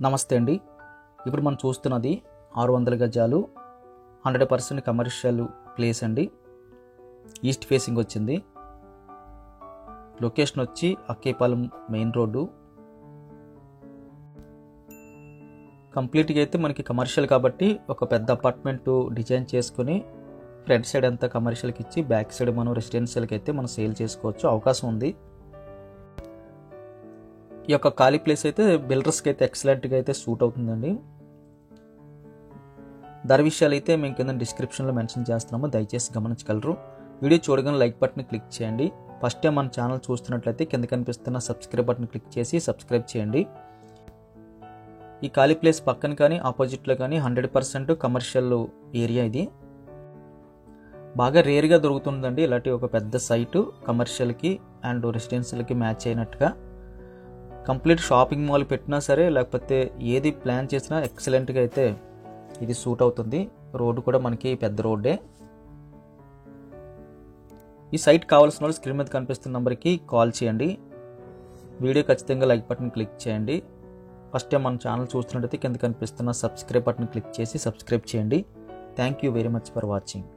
నమస్తే అండి. ఇప్పుడు మనం చూస్తున్నది 600 గజాలు 100% కమర్షియల్ ప్లేస్ అండి. ఈస్ట్ ఫేసింగ్ వచ్చింది. లొకేషన్ వచ్చి అక్కేపాలెం మెయిన్ రోడ్డు. కంప్లీట్గా అయితే మనకి కమర్షియల్ కాబట్టి ఒక పెద్ద అపార్ట్మెంట్ డిజైన్ చేసుకుని ఫ్రంట్ సైడ్ అంతా కమర్షియల్కి ఇచ్చి బ్యాక్ సైడ్ మనం రెసిడెన్షియల్కి అయితే మనం సేల్ చేసుకోవచ్చు, అవకాశం ఉంది. ఈ యొక్క ఖాళీ ప్లేస్ అయితే బిల్డర్స్కి అయితే ఎక్సలెంట్గా అయితే సూట్ అవుతుందండి. ధర విషయాలు అయితే మేము కింద డిస్క్రిప్షన్లో మెన్షన్ చేస్తున్నాము, దయచేసి గమనించగలరు. వీడియో చూడగానే లైక్ బటన్ క్లిక్ చేయండి. ఫస్ట్ టైం మన ఛానల్ చూస్తున్నట్లయితే కింద కనిపిస్తున్న సబ్స్క్రైబ్ బటన్ క్లిక్ చేసి సబ్స్క్రైబ్ చేయండి. ఈ ఖాళీ ప్లేస్ పక్కన కానీ ఆపోజిట్లో కానీ 100% కమర్షియల్ ఏరియా. ఇది బాగా రేర్గా దొరుకుతుందండి ఇలాంటి ఒక పెద్ద సైటు కమర్షియల్కి అండ్ రెసిడెన్షియల్కి మ్యాచ్ అయినట్టుగా. కంప్లీట్ షాపింగ్ మాల్ పెట్టినా సరే లేకపోతే ఏది ప్లాన్ చేసినా ఎక్సలెంట్గా అయితే ఇది సూట్ అవుతుంది. రోడ్డు కూడా మనకి పెద్ద రోడ్డే. ఈ సైట్ కావాల్సిన వాళ్ళు స్క్రీన్ మీద కనిపిస్తున్న నెంబర్కి కాల్ చేయండి. వీడియో ఖచ్చితంగా లైక్ బటన్ క్లిక్ చేయండి. ఫస్ట్ టైం మన ఛానల్ చూస్తున్నట్టయితే కింద కనిపిస్తున్న సబ్స్క్రైబ్ బటన్ క్లిక్ చేసి సబ్స్క్రైబ్ చేయండి. Thank you very much for watching.